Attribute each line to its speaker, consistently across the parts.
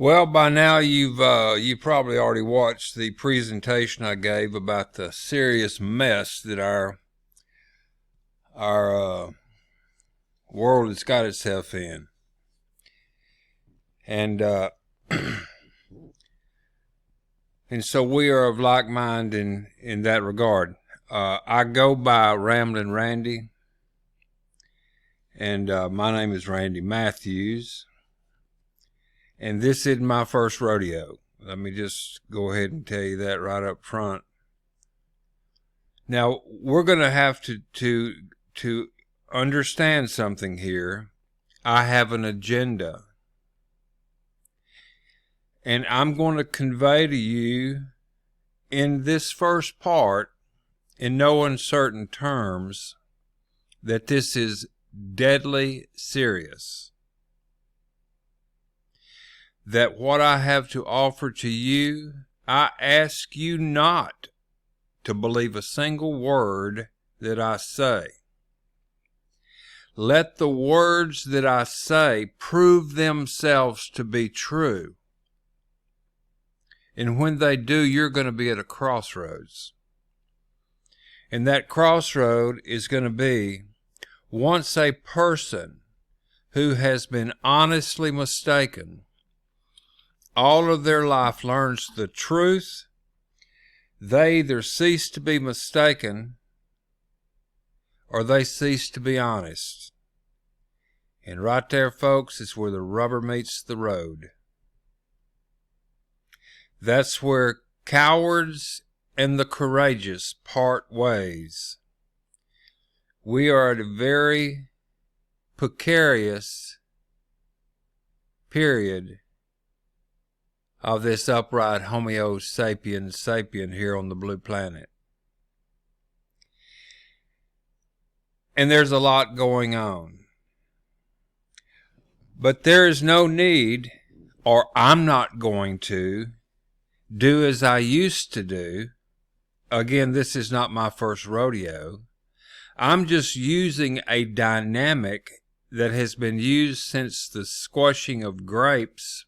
Speaker 1: Well, by now you probably already watched the presentation I gave about the serious mess that our world has got itself in, and and so we are of like mind in that regard. I go by Ramblin' Randy, and my name is Randy Matthews, and this isn't my first rodeo. Let me just go ahead and tell you that right up front. Now we're going to have to understand something here. I have an agenda, and I'm going to convey to you in this first part, in no uncertain terms, that this is deadly serious. That what I have to offer to you, I ask you not to believe a single word that I say. Let the words that I say prove themselves to be true. And when they do, you're going to be at a crossroads. And that crossroad is going to be once a person who has been honestly mistaken all of their life learns the truth, they either cease to be mistaken or they cease to be honest. And right there, folks, is where the rubber meets the road. That's where cowards and the courageous part ways. We are at a very precarious period of this upright Homo sapiens sapien here on the blue planet. And there's a lot going on. But there is no need, or I'm not going to, do as I used to do. Again, this is not my first rodeo. I'm just using a dynamic that has been used since the squashing of grapes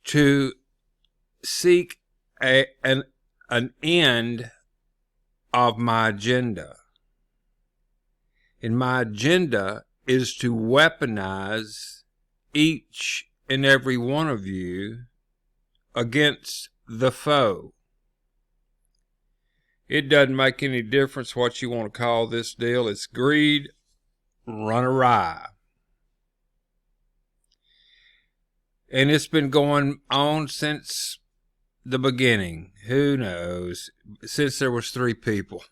Speaker 1: to seek an end of my agenda. And my agenda is to weaponize each and every one of you against the foe. It doesn't make any difference what you want to call this deal. It's greed run awry. And it's been going on since the beginning. Who knows? Since there was 3 people.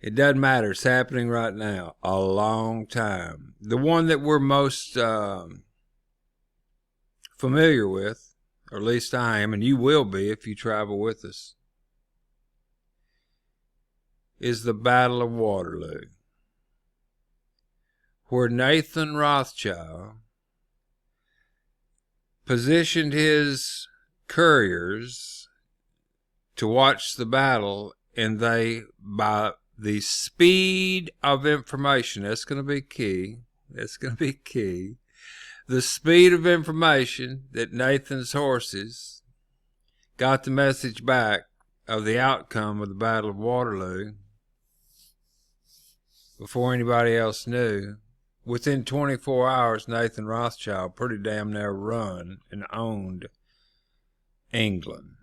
Speaker 1: It doesn't matter. It's happening right now. A long time. The one that we're most familiar with, or at least I am, and you will be if you travel with us, is the Battle of Waterloo, where Nathan Rothschild positioned his couriers to watch the battle, and they, by the speed of information, that's going to be key, the speed of information that Nathan's horses got the message back of the outcome of the Battle of Waterloo before anybody else knew. Within 24 hours, Nathan Rothschild pretty damn near run and owned England.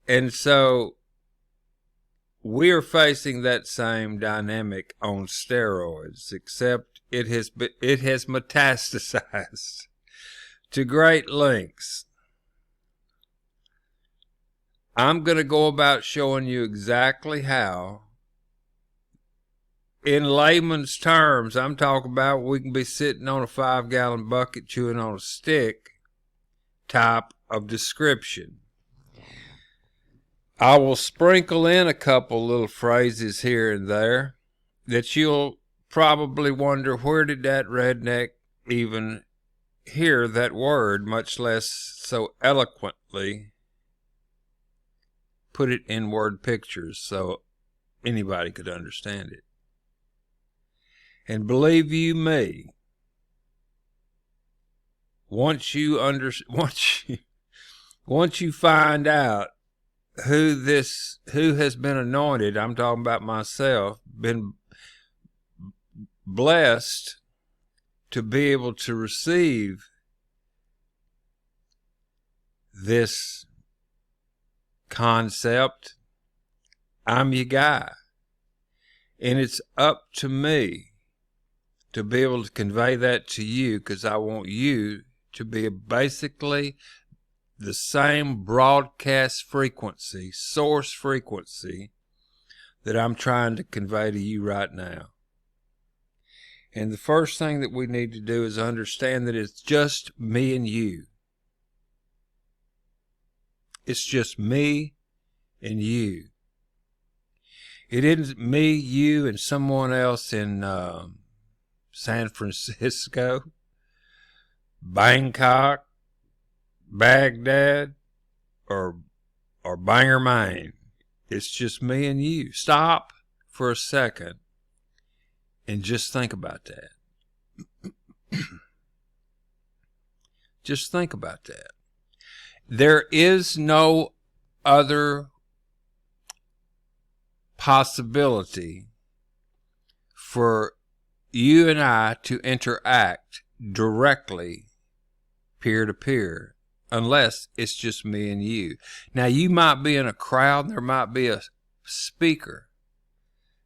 Speaker 1: And so we're facing that same dynamic on steroids, except it has metastasized to great lengths. I'm going to go about showing you exactly how, in layman's terms, I'm talking about we can be sitting on a 5-gallon bucket chewing on a stick type of description. I will sprinkle in a couple little phrases here and there that you'll probably wonder, where did that redneck even hear that word, much less so eloquently put it in word pictures so anybody could understand it. And believe you me, once you find out who has been anointed, I'm talking about myself, been blessed to be able to receive this concept, I'm your guy. And it's up to me to be able to convey that to you, because I want you to be basically the same broadcast frequency, source frequency, that I'm trying to convey to you right now. And the first thing that we need to do is understand that it's just me and you. It's just me and you. It isn't me, you, and someone else in San Francisco, Bangkok, Baghdad, or Bangor, Maine. It's just me and you. Stop for a second and just think about that. Just think about that. There is no other possibility for you and I to interact directly peer-to-peer unless it's just me and you. Now, you might be in a crowd, and there might be a speaker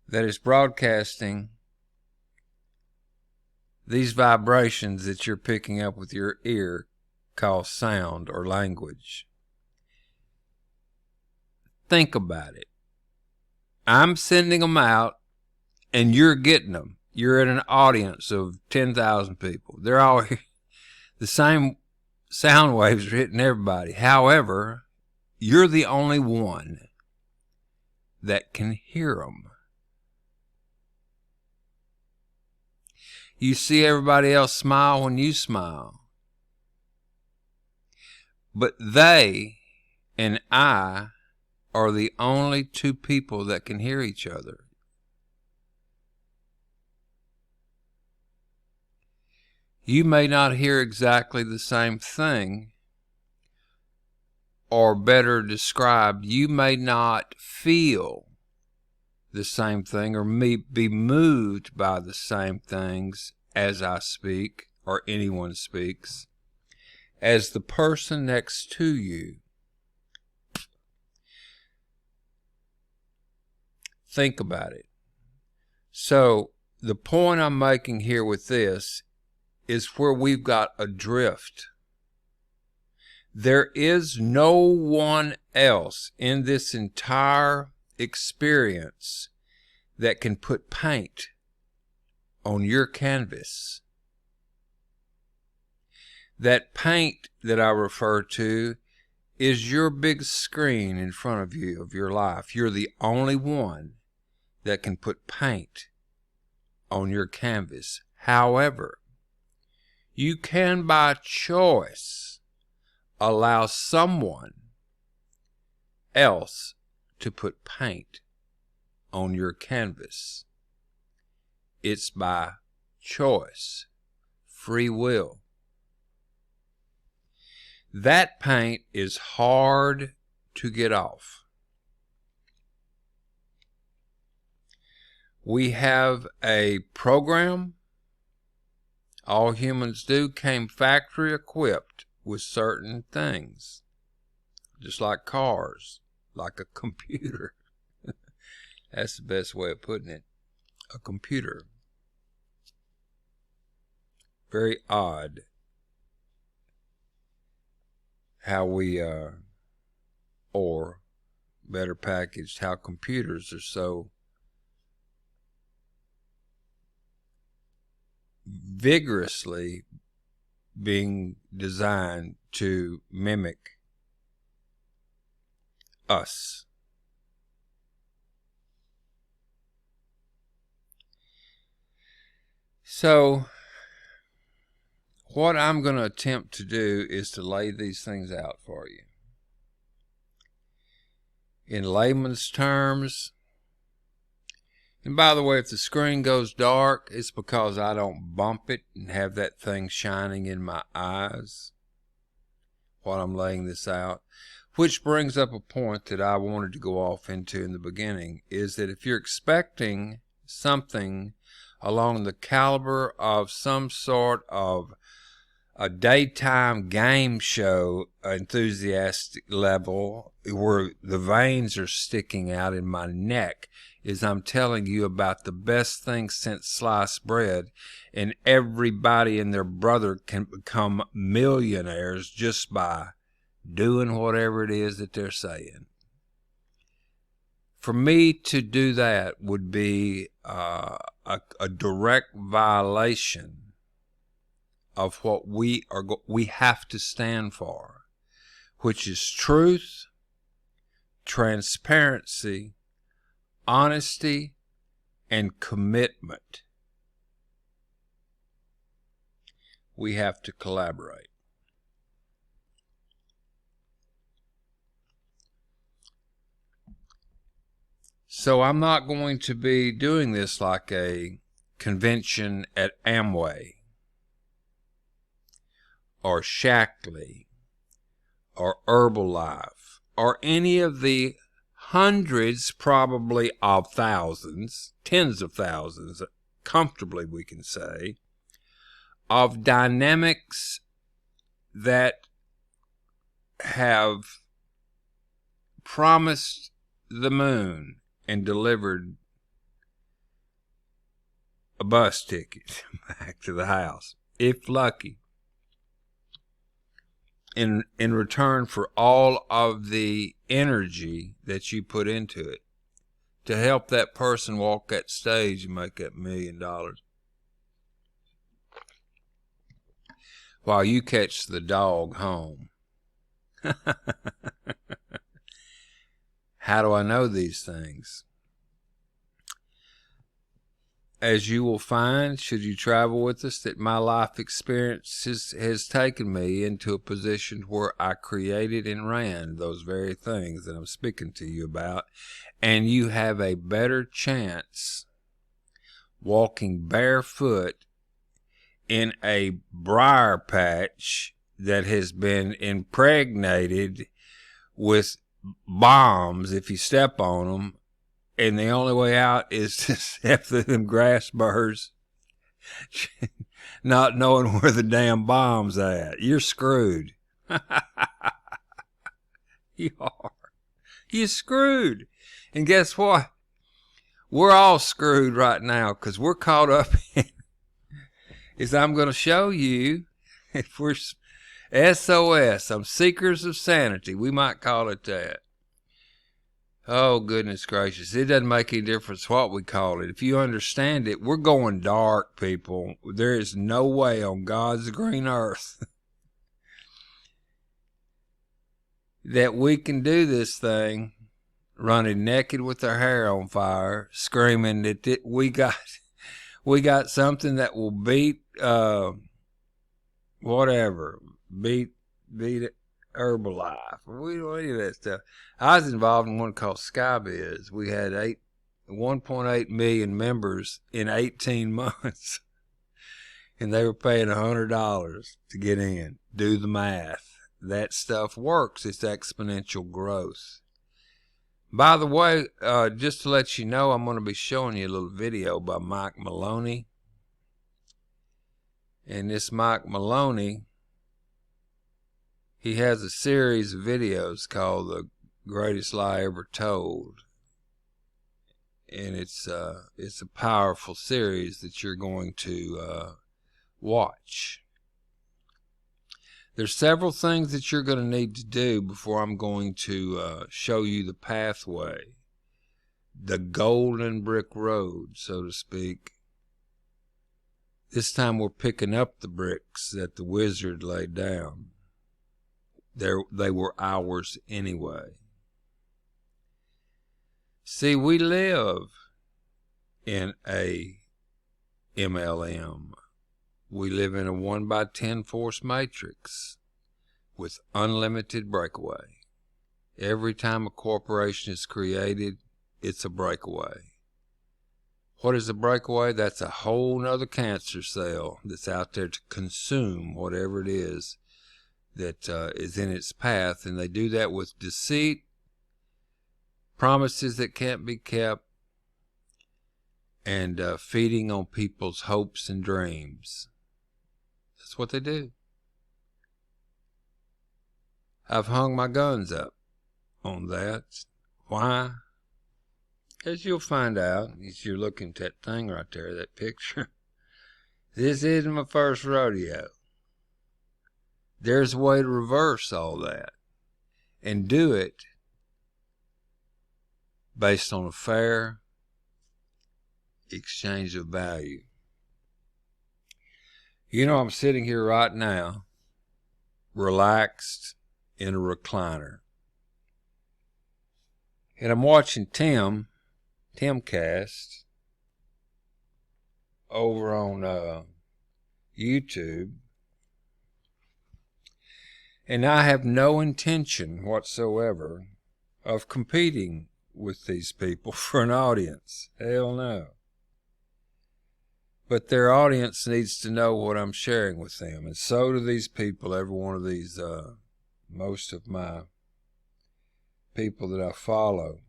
Speaker 1: that is broadcasting these vibrations that you're picking up with your ear, called sound or language. Think about it. I'm sending them out, and you're getting them. You're in an audience of 10,000 people. They're all the same sound waves are hitting everybody. However, you're the only one that can hear them. You see everybody else smile when you smile. But they and I are the only two people that can hear each other. You may not hear exactly the same thing, or better described, you may not feel the same thing or be moved by the same things as I speak or anyone speaks as the person next to you. Think about it. So the point I'm making here with this is where we've got a drift. There is no one else in this entire experience that can put paint on your canvas. That paint that I refer to is your big screen in front of you of your life. You're the only one that can put paint on your canvas. However, you can by choice allow someone else to put paint on your canvas. It's by choice, free will. That paint is hard to get off. We have a program. All humans do came factory equipped with certain things, just like cars, like a computer. That's the best way of putting it. A computer. Very odd how we, or better packaged, how computers are so vigorously being designed to mimic us. So what I'm going to attempt to do is to lay these things out for you. in layman's terms. And by the way, if the screen goes dark, it's because I don't bump it and have that thing shining in my eyes while I'm laying this out. Which brings up a point that I wanted to go off into in the beginning, is that if you're expecting something along the caliber of some sort of a daytime game show enthusiastic level where the veins are sticking out in my neck, is I'm telling you about the best thing since sliced bread, and everybody and their brother can become millionaires just by doing whatever it is that they're saying. For me to do that would be a direct violation of what we have to stand for, which is truth, transparency, honesty, and commitment. We have to collaborate. So I'm not going to be doing this like a convention at Amway or Shaklee or Herbalife or any of the hundreds, probably of thousands, tens of thousands, comfortably we can say, of dynamics that have promised the moon and delivered a bus ticket back to the house, if lucky, in return for all of the energy that you put into it to help that person walk that stage and make that $1 million while you catch the dog home. How do I know these things? As you will find, should you travel with us, that my life experience has taken me into a position where I created and ran those very things that I'm speaking to you about, and you have a better chance walking barefoot in a briar patch that has been impregnated with bombs if you step on them, and the only way out is to step through them grass burrs not knowing where the damn bomb's at. You're screwed. You are. You're screwed. And guess what? We're all screwed right now because we're caught up in, as I'm going to show you, if we're SOS, some seekers of sanity, we might call it that. Oh, goodness gracious. It doesn't make any difference what we call it. If you understand it, we're going dark, people. There is no way on God's green earth that we can do this thing running naked with our hair on fire, screaming that we got something that will beat whatever, beat Herbalife. We don't do any of that stuff. I was involved in one called SkyBiz. We had 1.8 million members in 18 months, and they were paying $100 to get in. Do the math. That stuff works. It's exponential growth. By the way, just to let you know, I'm going to be showing you a little video by Mike Maloney. And this Mike Maloney, he has a series of videos called The Greatest Lie Ever Told. And it's a powerful series that you're going to watch. There's several things that you're going to need to do before I'm going to show you the pathway, the golden brick road, so to speak. This time we're picking up the bricks that the wizard laid down. They were ours anyway. See, we live in a MLM. We live in a 1x10 force matrix with unlimited breakaway. Every time a corporation is created, it's a breakaway. What is a breakaway? That's a whole nother cancer cell that's out there to consume whatever it is that is in its path. And they do that with deceit, promises that can't be kept, and feeding on people's hopes and dreams. That's what they do. I've hung my guns up on that. Why? As you'll find out, as you're looking at that thing right there, that picture, this isn't my first rodeo. There's a way to reverse all that and do it based on a fair exchange of value. You know, I'm sitting here right now, relaxed in a recliner. And I'm watching Timcast over on YouTube. And I have no intention whatsoever of competing with these people for an audience. Hell no. But their audience needs to know what I'm sharing with them. And so do these people, every one of these, most of my people that I follow.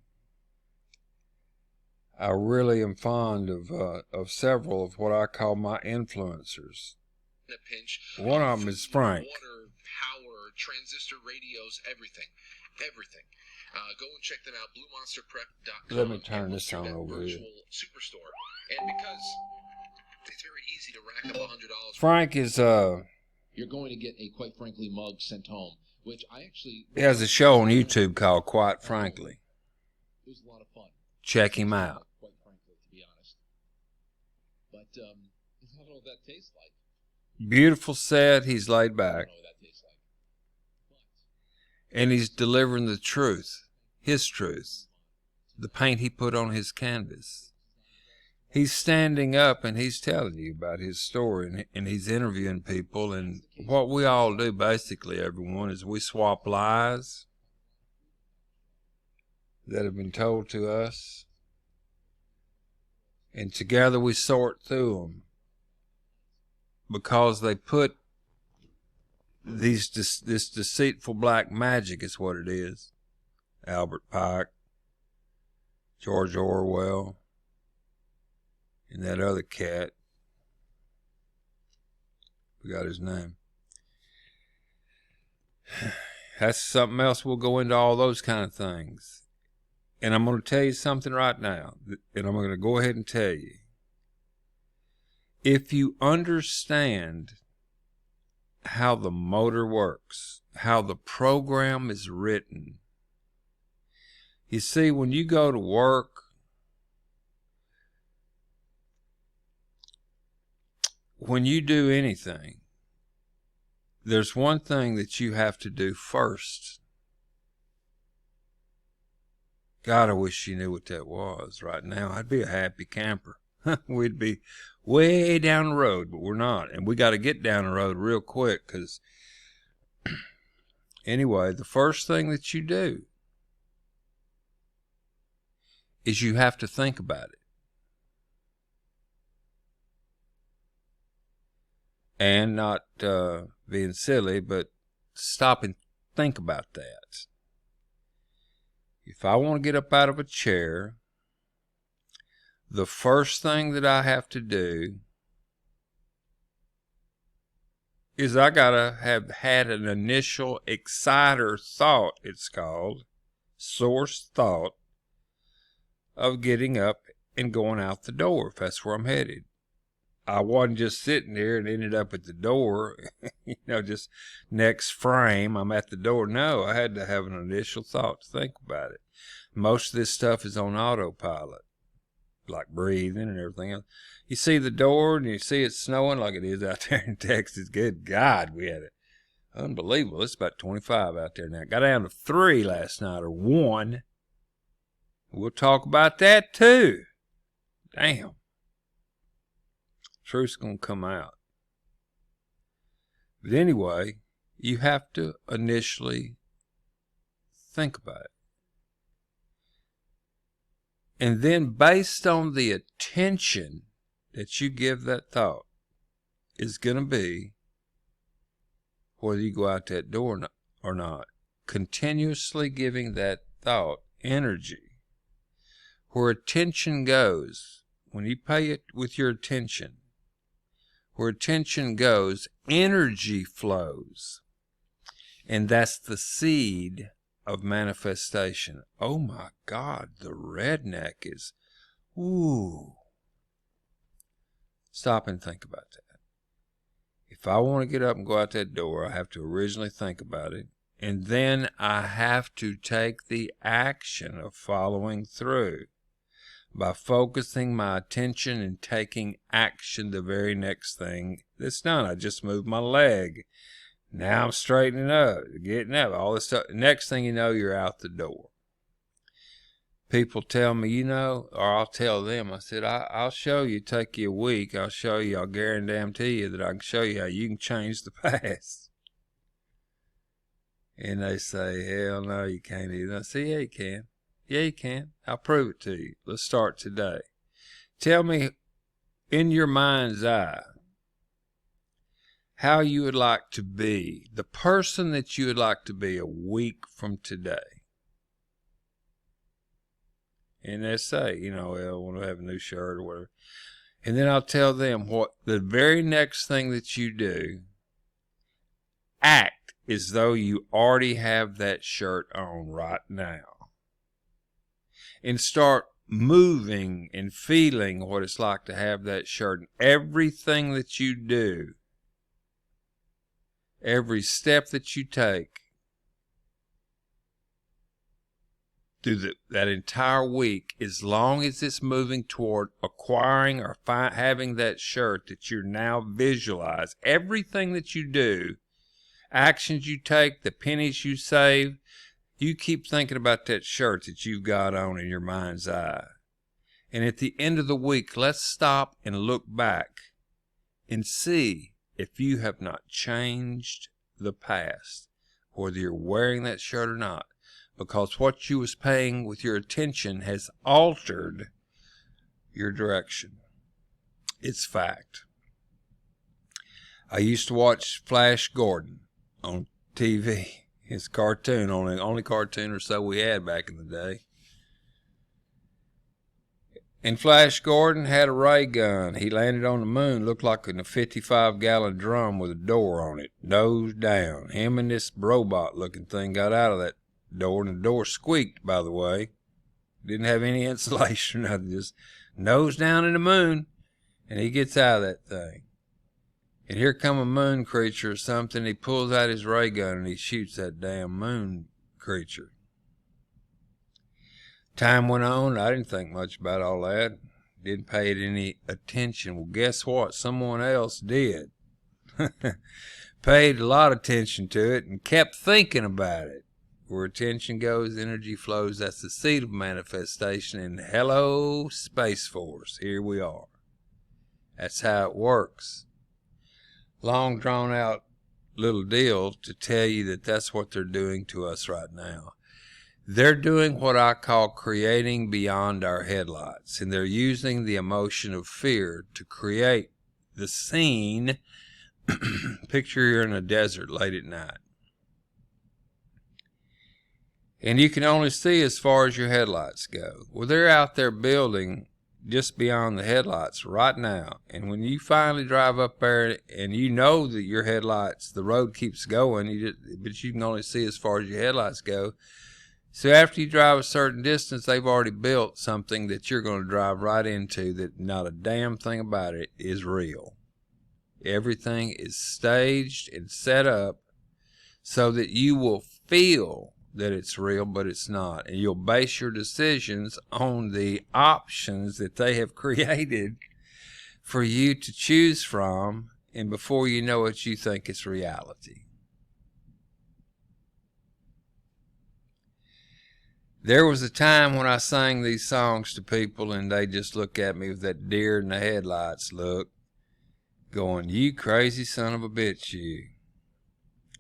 Speaker 1: I really am fond of several of what I call my influencers.
Speaker 2: In a pinch.
Speaker 1: One of them is Frank.
Speaker 2: Water, power, transistor radios, everything. Go and check them out, BlueMonsterPrep.com.
Speaker 1: Let me turn this on over here.
Speaker 2: Superstore. And because it's very easy to rack up $100.
Speaker 1: Frank is
Speaker 3: You're going to get a Quite Frankly mug sent home, which I actually...
Speaker 1: He has a show on YouTube called Quite Frankly.
Speaker 3: It was a lot of fun.
Speaker 1: Check him out.
Speaker 3: Quite frankly, to be honest. But I don't know what that tastes like.
Speaker 1: Beautiful set. He's laid
Speaker 3: I
Speaker 1: back.
Speaker 3: don't know what that tastes like.
Speaker 1: And he's delivering the truth. His truth. The paint he put on his canvas. He's standing up and he's telling you about his story, and he's interviewing people. And what we all do, basically, everyone, is we swap lies that have been told to us, and together we sort through them, because they put this deceitful black magic is what it is. Albert Pike, George Orwell, and that other cat, forgot his name. That's something else. We'll go into all those kind of things. And I'm going to tell you something right now, and I'm going to go ahead and tell you. If you understand how the motor works, how the program is written, you see, when you go to work, when you do anything, there's one thing that you have to do first. God, I wish you knew what that was right now. I'd be a happy camper. We'd be way down the road, but we're not. And we got to get down the road real quick, because anyway, the first thing that you do is you have to think about it. And not being silly, but stop and think about that. If I want to get up out of a chair, the first thing that I have to do is I got to have had an initial exciter thought, it's called, source thought, of getting up and going out the door, if that's where I'm headed. I wasn't just sitting there and ended up at the door, just next frame, I'm at the door. No, I had to have an initial thought to think about it. Most of this stuff is on autopilot, like breathing and everything else. You see the door and you see it snowing like it is out there in Texas. Good God, we had it. Unbelievable. It's about 25 out there now. Got down to 3 last night, or 1. We'll talk about that too. Damn. Truth's going to come out. But anyway, you have to initially Think about it. And then based on the attention that you give that thought is going to be whether you go out that door or not. Continuously giving that thought energy. Where attention goes, when you pay it with your attention, where attention goes, energy flows. And that's the seed of manifestation. Oh my God, the redneck is, ooh. Stop and think about that. If I want to get up and go out that door, I have to originally think about it. And then I have to take the action of following through by focusing my attention and taking action the very next thing that's done. I just moved my leg. Now I'm straightening up, getting up, all this stuff. Next thing you know, you're out the door. People tell me, or I'll tell them, I said, I'll show you, take you a week. I'll show you, I'll guarantee you that I can show you how you can change the past. And they say, hell no, you can't either. I say, yeah, you can. Yeah, you can. I'll prove it to you. Let's start today. Tell me, in your mind's eye, how you would like to be, the person that you would like to be a week from today. And they say, well, I want to have a new shirt or whatever. And then I'll tell them what the very next thing that you do, act as though you already have that shirt on right now. And start moving and feeling what it's like to have that shirt. And everything that you do, every step that you take through that entire week, as long as it's moving toward acquiring or having that shirt that you're now visualize, everything that you do, actions you take, the pennies you save, you keep thinking about that shirt that you've got on in your mind's eye. And at the end of the week, let's stop and look back and see if you have not changed the past, whether you're wearing that shirt or not. Because what you was paying with your attention has altered your direction. It's fact. I used to watch Flash Gordon on TV. His cartoon, only cartoon or so we had back in the day. And Flash Gordon had a ray gun. He landed on the moon, looked like in a 55-gallon drum with a door on it, nose down. Him and this robot-looking thing got out of that door, and the door squeaked, by the way. Didn't have any insulation or nothing, just nose down in the moon, and he gets out of that thing. And here come a moon creature or something. He pulls out his ray gun and he shoots that damn moon creature. Time went on. I didn't think much about all that. Didn't pay it any attention. Well, guess what? Someone else did. Paid a lot of attention to it and kept thinking about it. Where attention goes, energy flows. That's the seed of manifestation. And hello, Space Force. Here we are. That's how it works. Long drawn out little deal to tell you that that's what they're doing to us right now. They're doing what I call creating beyond our headlights. And they're using the emotion of fear to create the scene. Picture you're in a desert late at night. And you can only see as far as your headlights go. Well, they're out there building just beyond the headlights right now. And when you finally drive up there and you know that your headlights, the road keeps going, but you can only see as far as your headlights go. So after you drive a certain distance, they've already built something that you're going to drive right into that not a damn thing about it is real. Everything is staged and set up so that you will feel that it's real, but it's not. And you'll base your decisions on the options that they have created for you to choose from. And before you know it, you think it's reality. There was a time when I sang these songs to people and they just look at me with that deer in the headlights look, going, you crazy son of a bitch, you.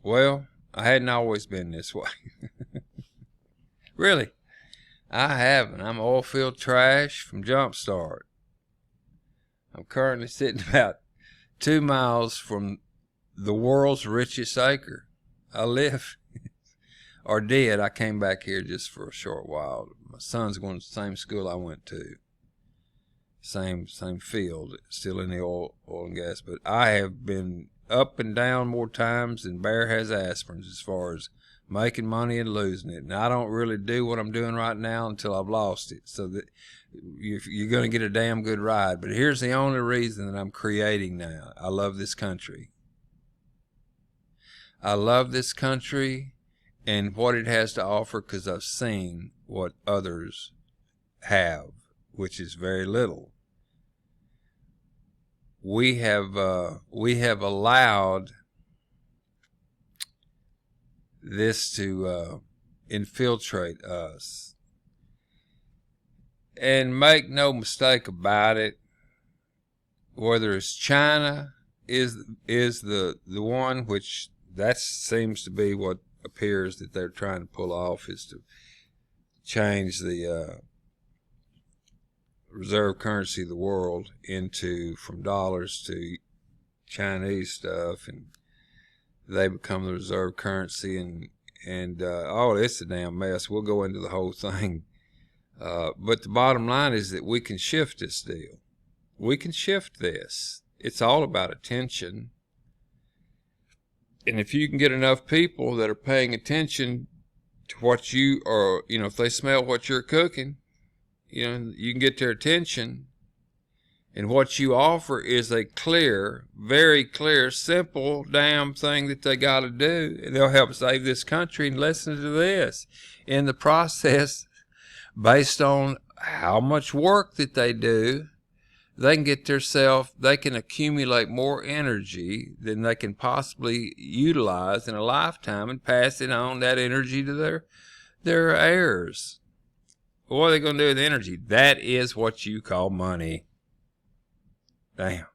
Speaker 1: Well, I hadn't always been this way. Really, I haven't. I'm oil field trash from Jumpstart. I'm currently sitting about 2 miles from the world's richest acre. I live, or did. I came back here just for a short while. My son's going to the same school I went to. Same field, still in the oil and gas. But I have been up and down more times than Bear has aspirins as far as making money and losing it. And I don't really do what I'm doing right now until I've lost it. So that you're going to get a damn good ride. But here's the only reason that I'm creating now. I love this country. I love this country and what it has to offer because I've seen what others have, which is very little. We have allowed this to infiltrate us. And make no mistake about it, whether it's China is the one, which that seems to be what appears that they're trying to pull off, is to change the reserve currency of the world from dollars to Chinese stuff, and they become the reserve currency, and it's a damn mess. We'll go into the whole thing. But the bottom line is that we can shift this deal. We can shift this. It's all about attention. And if you can get enough people that are paying attention to what you are, if they smell what you're cooking, you can get their attention. And what you offer is a clear, very clear, simple damn thing that they got to do. And they'll help save this country. And listen to this. In the process, based on how much work that they do, they can accumulate more energy than they can possibly utilize in a lifetime and pass it on, that energy, to their heirs. What are they going to do with the energy? That is what you call money. Damn.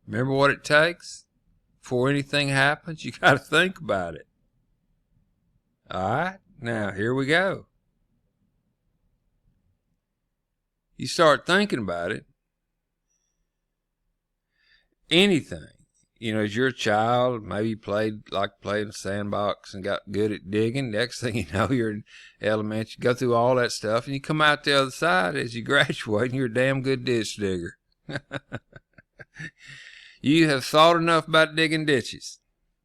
Speaker 1: Remember what it takes before anything happens? You got to think about it. All right? Now, here we go. You start thinking about it. Anything. As you're a child, maybe you played in a sandbox and got good at digging. Next thing you know, you're in elementary. You go through all that stuff, and you come out the other side as you graduate, and you're a damn good ditch digger. You have thought enough about digging ditches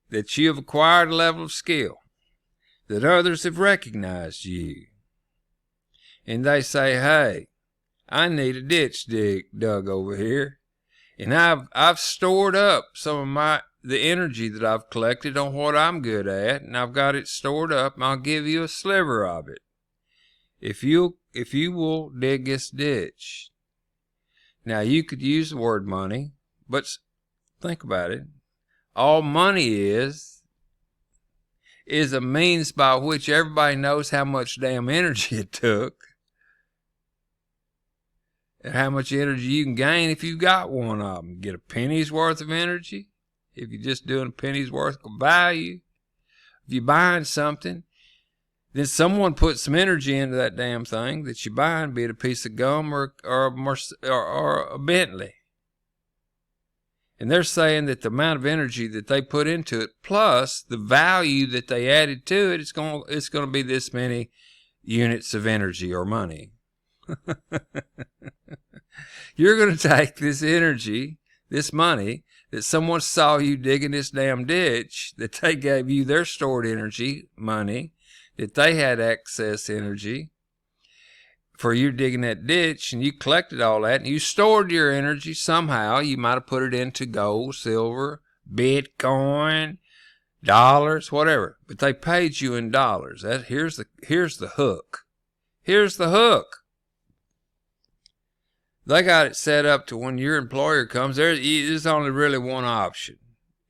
Speaker 1: that you have acquired a level of skill that others have recognized you. And they say, hey, I need a ditch dug over here. And I've stored up some of the energy that I've collected on what I'm good at, and I've got it stored up, and I'll give you a sliver of it. If you will dig this ditch. Now, you could use the word money, but think about it. All money is a means by which everybody knows how much damn energy it took and how much energy you can gain if you've got one of them. Get a penny's worth of energy if you're just doing a penny's worth of value. If you're buying something, then someone put some energy into that damn thing that you're buying, be it a piece of gum or a Bentley. And they're saying that the amount of energy that they put into it, plus the value that they added to it, it's going to be this many units of energy or money. You're going to take this energy, this money, that someone saw you digging this damn ditch, that they gave you their stored energy, money, that they had excess energy for you digging that ditch, and you collected all that, and you stored your energy somehow. You might have put it into gold, silver, Bitcoin, dollars, whatever. But they paid you in dollars. Here's the hook. Here's the hook. They got it set up to when your employer comes, there's only really one option.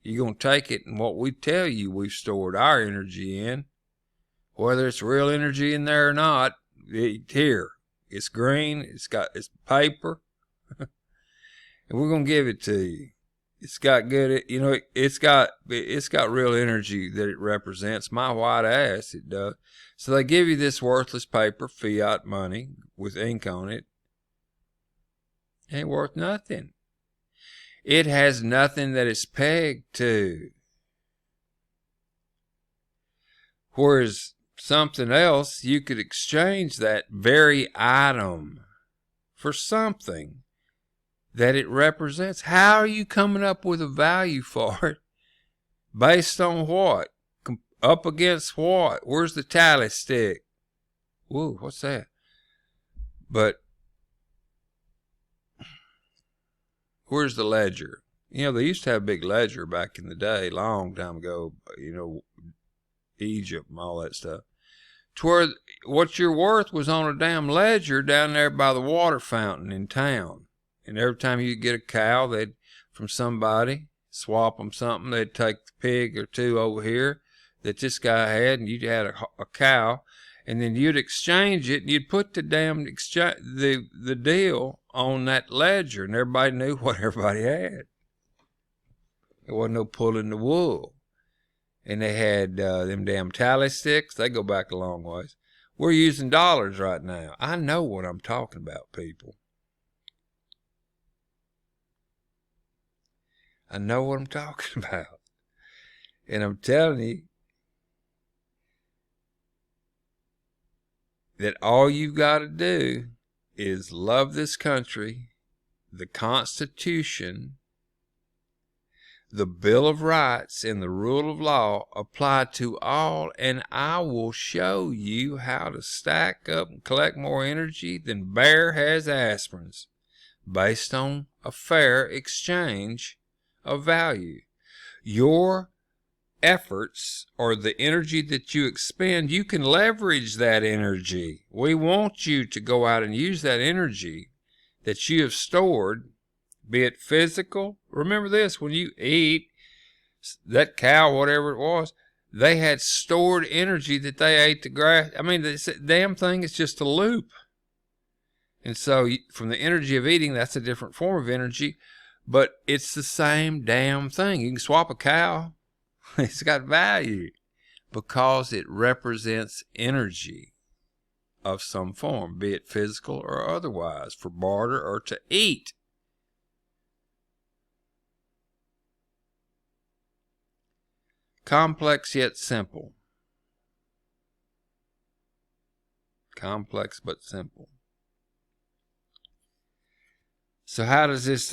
Speaker 1: You're going to take it and what we tell you we've stored our energy in, whether it's real energy in there or not, here. It's green, it's paper, and we're going to give it to you. It's got good, you know, it's got real energy that it represents. My white ass, it does. So they give you this worthless paper, fiat money, with ink on it. It ain't worth nothing. It has nothing that it's pegged to. Whereas something else, you could exchange that very item for something that it represents. How are you coming up with a value for it? Based on what? Up against what? Where's the tally stick? Whoa, what's that? But where's the ledger? You know, they used to have a big ledger back in the day, long time ago, you know, Egypt and all that stuff. To where what you're worth was on a damn ledger down there by the water fountain in town. And every time you get a cow, they'd, from somebody, swap them something. They'd take the pig or two over here that this guy had, and you'd had a cow, and then you'd exchange it, and you'd put the damn the deal on that ledger, and everybody knew what everybody had. There wasn't no pulling the wool. And they had them damn tally sticks. They go back a long ways. We're using dollars right now. I know what I'm talking about, people. I know what I'm talking about. And I'm telling you that all you've got to do is love this country, the Constitution, the Bill of Rights, and the rule of law apply to all, and I will show you how to stack up and collect more energy than Bear has aspirins based on a fair exchange of value. Your efforts or the energy that you expend, you can leverage that energy. We want you to go out and use that energy that you have stored, be it physical. Remember this, when you eat, that cow, whatever it was, they had stored energy that they ate the grass. I mean, this damn thing is just a loop. And so from the energy of eating, that's a different form of energy, but it's the same damn thing. You can swap a cow. It's got value because it represents energy of some form, be it physical or otherwise, for barter or to eat. Complex yet simple. Complex but simple. So how does this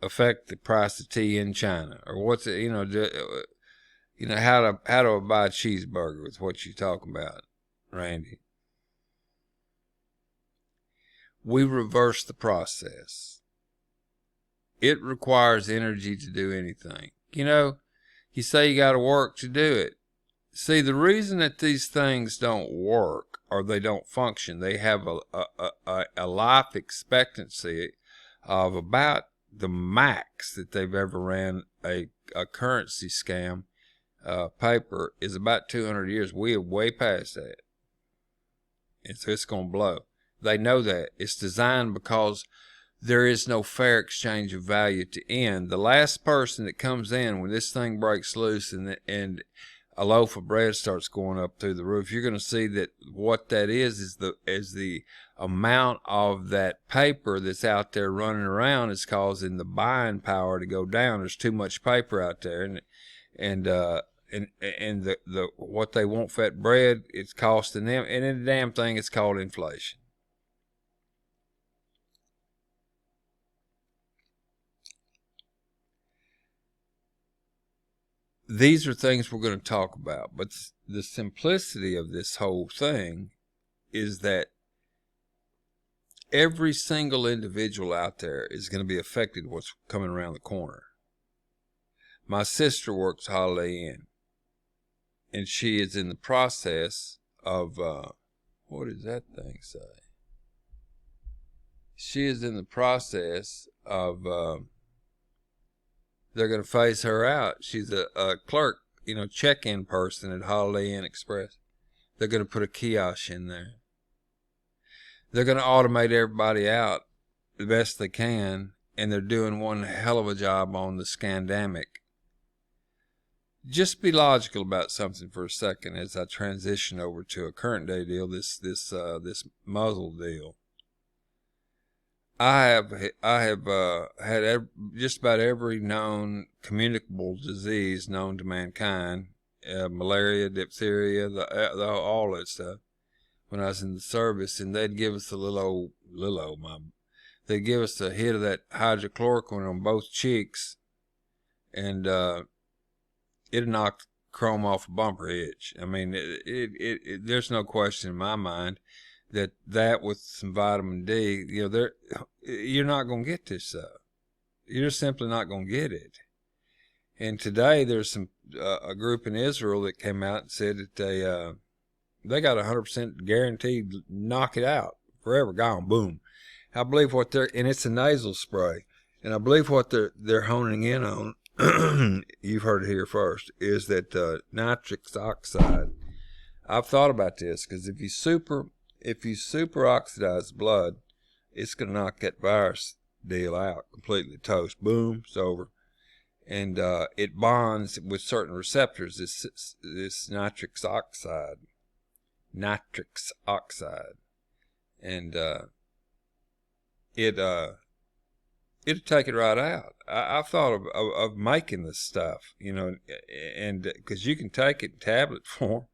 Speaker 1: affect the price of tea in China? Or what's it, how do I buy a cheeseburger with what you're talking about, Randy? We reverse the process. It requires energy to do anything. You know, you say you got to work to do it. See, the reason that these things don't work or they don't function, they have a life expectancy of about the max that they've ever ran a currency scam paper is about 200 years. We are way past that. And so it's going to blow. They know that. It's designed because there is no fair exchange of value to end. The last person that comes in when this thing breaks loose and a loaf of bread starts going up through the roof, you're going to see that what that is the amount of that paper that's out there running around is causing the buying power to go down. There's too much paper out there, and the what they want for that bread, it's costing them, and the damn thing is called inflation. These are things we're going to talk about, but the simplicity of this whole thing is that every single individual out there is going to be affected what's coming around the corner. My sister works Holiday Inn, and she is in the process of, what does that thing say? She is in the process of, they're going to phase her out. She's a clerk, check-in person at Holiday Inn Express. They're going to put a kiosk in there. They're going to automate everybody out the best they can, and they're doing one hell of a job on the scandemic. Just be logical about something for a second as I transition over to a current day deal, this muzzle deal. I have had just about every known communicable disease known to mankind, malaria, diphtheria, all that stuff, when I was in the service, and they'd give us they'd give us a hit of that hydrochloroquine on both cheeks, and it knocked chrome off a bumper hitch. I mean, there's no question in my mind that with some vitamin D, you're not going to get this stuff. You're simply not going to get it. And today there's a group in Israel that came out and said that they got 100% guaranteed knock it out forever, gone, boom. I believe and it's a nasal spray, and I believe what they're honing in on, you've heard it here first, is that nitric oxide. I've thought about this, because if you super oxidize blood, it's going to knock that virus deal out completely. Toast, boom, it's over. And it bonds with certain receptors, this nitric oxide. And it'll take it right out. I've thought of making this stuff, and because you can take it in tablet form,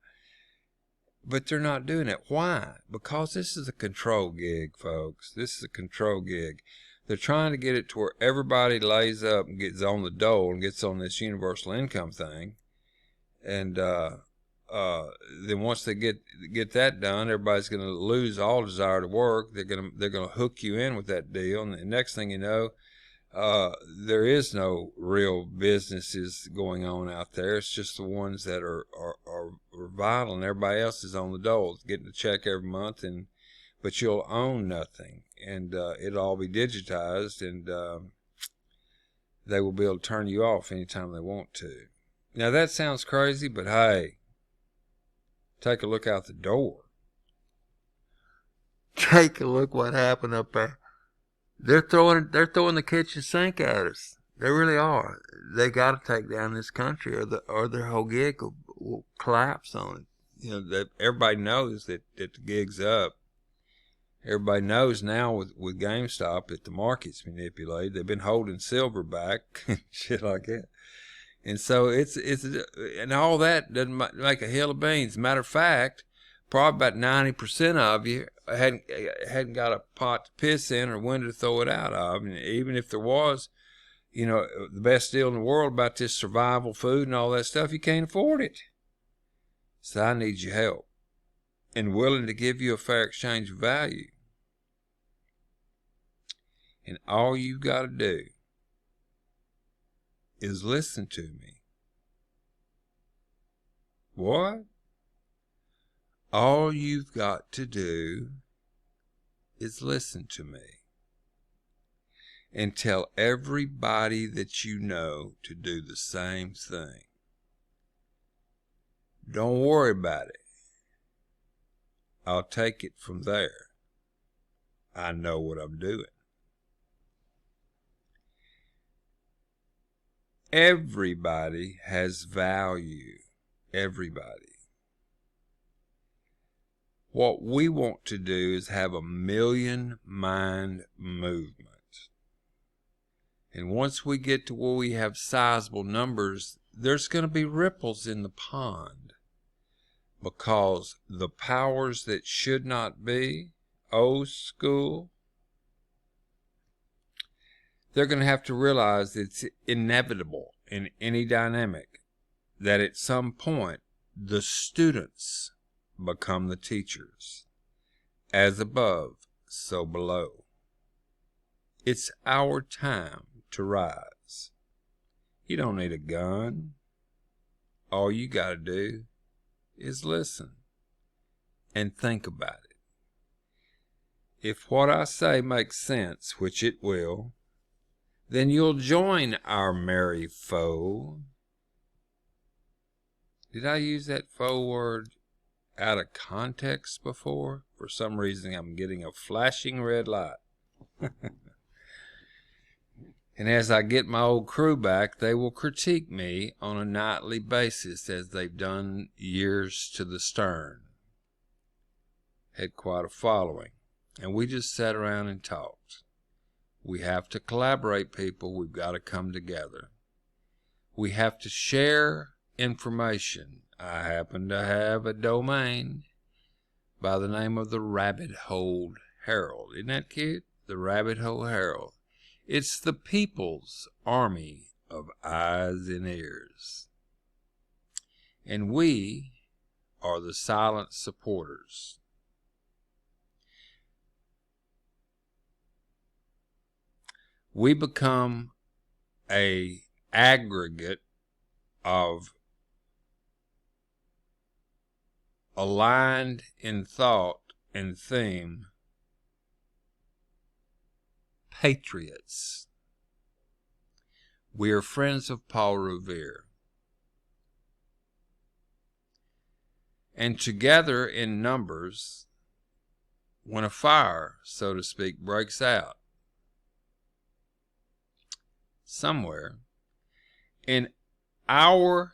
Speaker 1: but they're not doing it. Why? Because this is a control gig, folks. This is a control gig. They're trying to get it to where everybody lays up and gets on the dole and gets on this universal income thing. And then once they get that done, everybody's going to lose all desire to work. They're going to hook you in with that deal, and the next thing you know, there is no real businesses going on out there. It's just the ones that are vital, and everybody else is on the dole, getting a check every month, but you'll own nothing, and it'll all be digitized, and they will be able to turn you off anytime they want to. Now that sounds crazy, but hey, take a look out the door. Take a look what happened up there. They're throwing the kitchen sink at us. They really are. They got to take down this country, or their whole gig will collapse on it. Everybody knows that the gig's up. Everybody knows now with GameStop that the market's manipulated. They've been holding silver back and shit like that. And so and all that doesn't make a hill of beans. Matter of fact, probably about 90% of you hadn't got a pot to piss in or window to throw it out of. And even if there was, the best deal in the world about this survival food and all that stuff, you can't afford it. So I need your help, and willing to give you a fair exchange of value. And all you got to do is listen to me. What? All you've got to do is listen to me. And tell everybody that you know to do the same thing. Don't worry about it. I'll take it from there. I know what I'm doing. Everybody has value. Everybody. What we want to do is have a million mind movement. And once we get to where we have sizable numbers, there's going to be ripples in the pond. Because the powers that should not be, old school, they're going to have to realize it's inevitable in any dynamic that at some point the students become the teachers. As above, so below. It's our time to rise. You don't need a gun. All you got to do is listen and think about it. If what I say makes sense, which it will, then you'll join our merry foe. Did I use that foe word out of context before? For some reason I'm getting a flashing red light. And as I get my old crew back, they will critique me on a nightly basis, as they've done years to the stern. Had quite a following. And we just sat around and talked. We have to collaborate, people. We've got to come together. We have to share information. I happen to have a domain by the name of the Rabbit Hole Herald. Isn't that cute? The Rabbit Hole Herald. It's the people's army of eyes and ears. And we are the silent supporters. We become an aggregate of aligned in thought and theme patriots. We are friends of Paul Revere. And together in numbers, when a fire, so to speak, breaks out somewhere, in our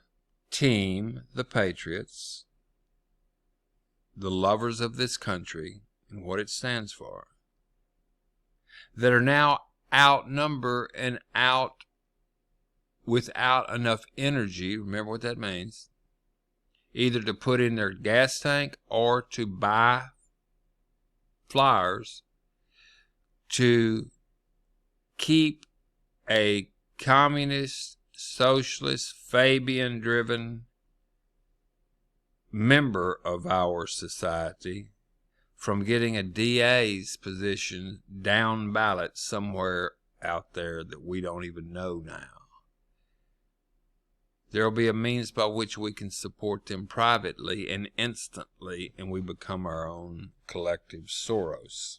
Speaker 1: team, the Patriots, the lovers of this country and what it stands for, that are now outnumbered and out without enough energy, remember what that means, either to put in their gas tank or to buy flyers to keep a communist, socialist, Fabian-driven member of our society from getting a DA's position down ballot somewhere out there that we don't even know now. There will be a means by which we can support them privately and instantly, and we become our own collective Soros.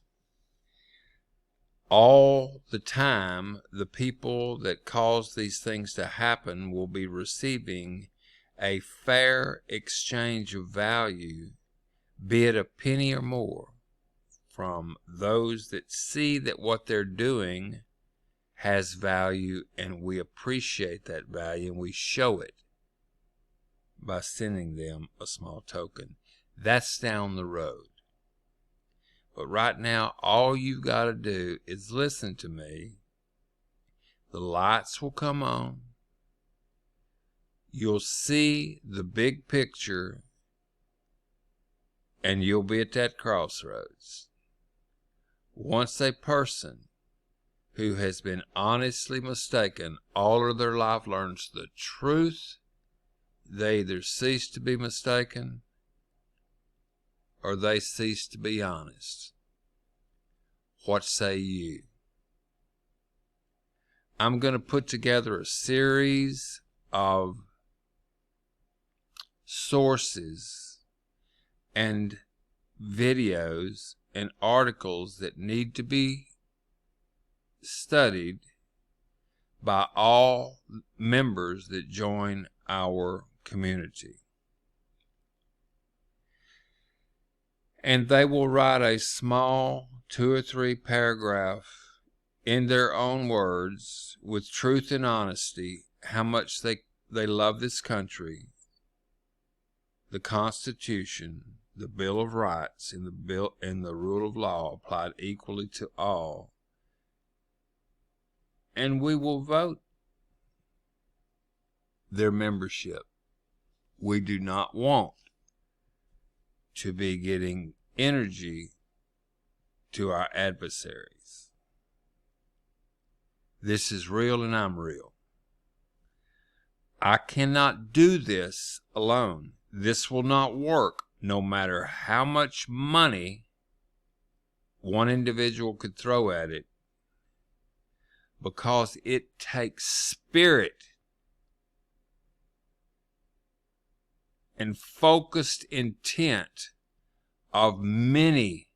Speaker 1: All the time, the people that cause these things to happen will be receiving a fair exchange of value, be it a penny or more, from those that see that what they're doing has value, and we appreciate that value, and we show it by sending them a small token. That's down the road. But right now, all you've got to do is listen to me. The lights will come on. You'll see the big picture, and you'll be at that crossroads. Once a person who has been honestly mistaken all of their life learns the truth, they either cease to be mistaken or they cease to be honest. What say you? I'm going to put together a series of sources and videos and articles that need to be studied by all members that join our community. And they will write a small 2 or 3 paragraph in their own words, with truth and honesty, how much they love this country, the Constitution, the Bill of Rights, and the rule of law applied equally to all. And we will vote their membership. We do not want to be getting energy to our adversaries. This is real, and I'm real. I cannot do this alone. This will not work, no matter how much money one individual could throw at it, because it takes spirit and focused intent of many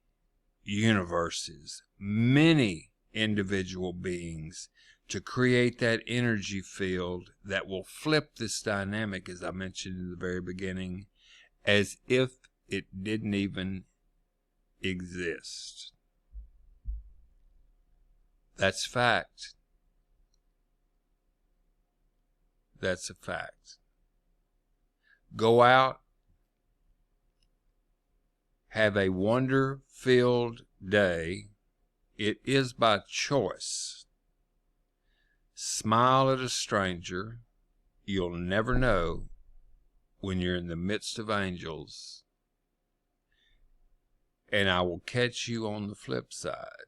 Speaker 1: universes, many individual beings, to create that energy field that will flip this dynamic, as I mentioned in the very beginning, as if it didn't even exist. That's fact. That's a fact. Go out, have a wonder-filled day. It is by choice. Smile at a stranger. You'll never know when you're in the midst of angels. And I will catch you on the flip side.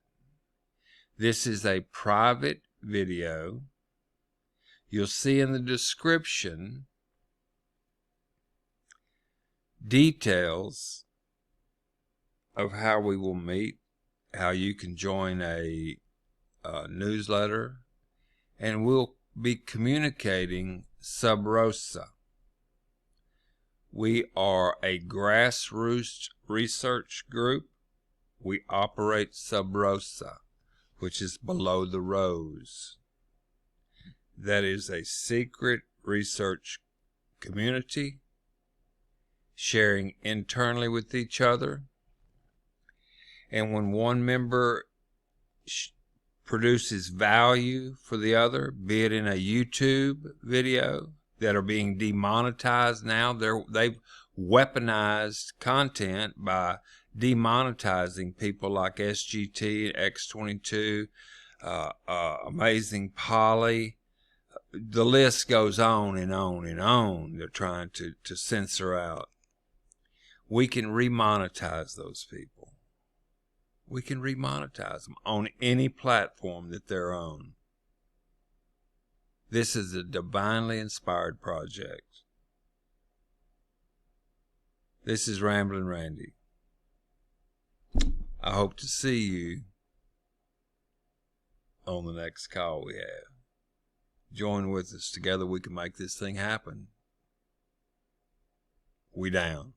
Speaker 1: This is a private video. You'll see in the description details of how we will meet, how you can join a newsletter, and we'll be communicating sub rosa. We are a grassroots research group. We operate sub rosa, which is below the rose. That is a secret research community, sharing internally with each other. And when one member produces value for the other, be it in a YouTube video that are being demonetized now, they've weaponized content by demonetizing people like SGT, X22, Amazing Polly. The list goes on and on and on. They're trying to censor out. We can remonetize those people. We can remonetize them on any platform that they're on. This is a divinely inspired project. This is Ramblin' Randy. I hope to see you on the next call we have. Join with us. Together we can make this thing happen. We down.